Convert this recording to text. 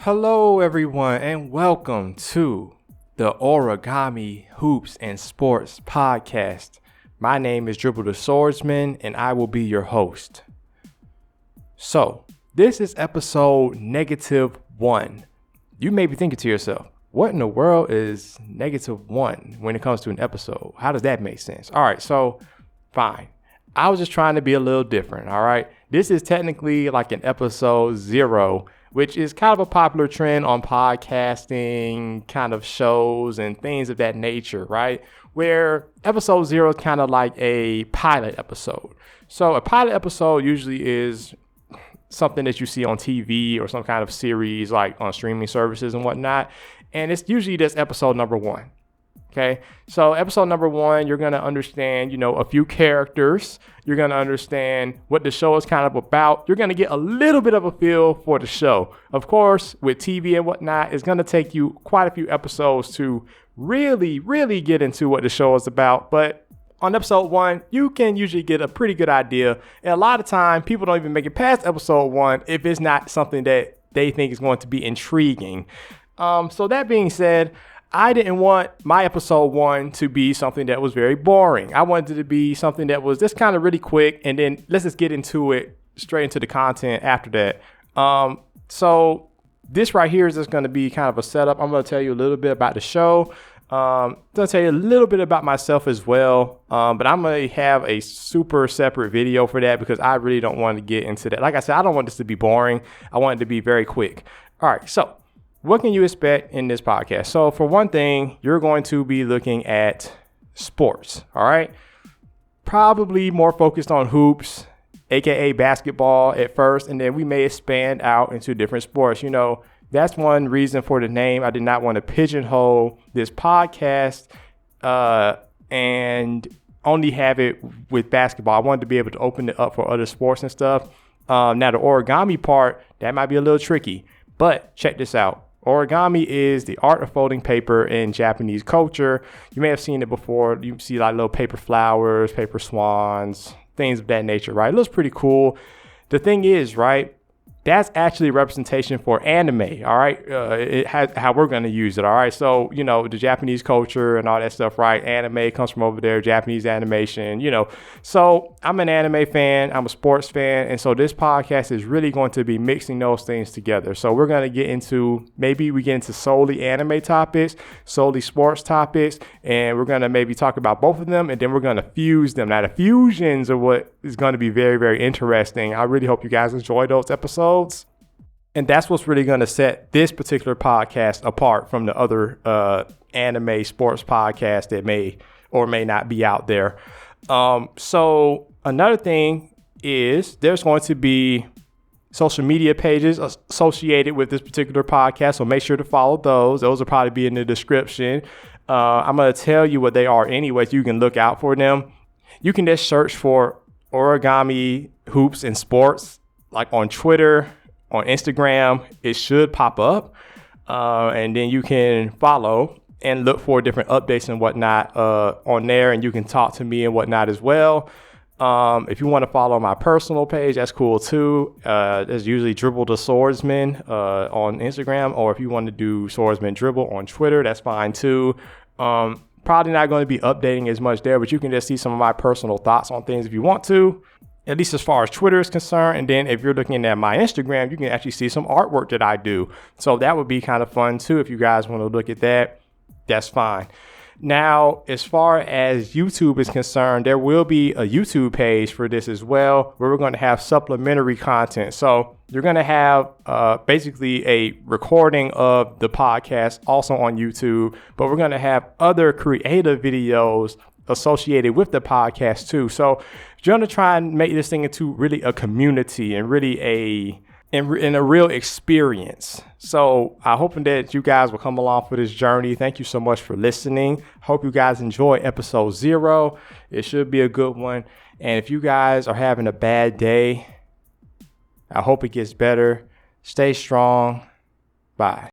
Hello, everyone, and welcome to the Origami Hoops and Sports podcast. My name is Dribble the Swordsman, and I will be your host. So, this is episode -1. You may be thinking to yourself, what in the world is -1 when it comes to an episode? How does that make sense? All right, so fine. I was just trying to be a little different, all right? This is technically like an episode 0, which is kind of a popular trend on podcasting kind of shows and things of that nature, right? Where episode 0 is kind of like a pilot episode. So a pilot episode usually is something that you see on TV or some kind of series like on streaming services and whatnot. And it's usually just episode number 1. Okay, so episode number 1, you're going to understand, a few characters. You're going to understand what the show is kind of about. You're going to get a little bit of a feel for the show. Of course, with TV and whatnot, it's going to take you quite a few episodes to really, really get into what the show is about. But on episode 1, you can usually get a pretty good idea. And a lot of time, people don't even make it past episode 1 if it's not something that they think is going to be intriguing. So that being said, I didn't want my episode 1 to be something that was very boring. I wanted it to be something that was just kind of really quick, and then let's just get into it, straight into the content after that. So this right here is just going to be kind of a setup. I'm going to tell you a little bit about the show. I'm going to tell you a little bit about myself as well, but I'm going to have a super separate video for that because I really don't want to get into that. Like I said, I don't want this to be boring. I want it to be very quick. All right, so what can you expect in this podcast? So for one thing, you're going to be looking at sports, all right? Probably more focused on hoops, aka basketball at first, and then we may expand out into different sports. That's one reason for the name. I did not want to pigeonhole this podcast and only have it with basketball. I wanted to be able to open it up for other sports and stuff. Now the origami part, that might be a little tricky, but check this out. Origami is the art of folding paper in Japanese culture. You may have seen it before. You see like little paper flowers, paper swans, things of that nature, right? It looks pretty cool. The thing is, right, that's actually a representation for anime, all right? It has how we're going to use it, all right? So, the Japanese culture and all that stuff, right? Anime comes from over there, Japanese animation, So I'm an anime fan, I'm a sports fan, and so this podcast is really going to be mixing those things together. So we're going to get into, maybe we get into solely anime topics, solely sports topics, and we're going to maybe talk about both of them, and then we're going to fuse them. Now, the fusions are what is going to be very, very interesting. I really hope you guys enjoy those episodes. And that's what's really going to set this particular podcast apart from the other anime sports podcasts that may or may not be out there. So another thing is there's going to be social media pages associated with this particular podcast. So make sure to follow those. Those will probably be in the description. I'm going to tell you what they are anyway, so you can look out for them. You can just search for Origami Hoops and Sports, like on Twitter, on Instagram. It should pop up, and then you can follow and look for different updates and whatnot on there, and you can talk to me and whatnot as well. If you want to follow my personal page, that's cool too. There's usually Dribble the Swordsman on Instagram, or if you want to do Swordsman Dribble on Twitter, that's fine too. Probably not going to be updating as much there, but you can just see some of my personal thoughts on things if you want to, at least as far as Twitter is concerned. And then if you're looking at my Instagram, you can actually see some artwork that I do. So that would be kind of fun too. If you guys want to look at that, that's fine. Now, as far as YouTube is concerned, there will be a YouTube page for this as well, where we're going to have supplementary content. So you're going to have basically a recording of the podcast also on YouTube, but we're going to have other creative videos associated with the podcast too. So you're going to try and make this thing into really a community and really a real experience. So I hope that you guys will come along for this journey. Thank you so much for listening. Hope you guys enjoy episode 0. It should be a good one. And if you guys are having a bad day, I hope it gets better. Stay strong. Bye.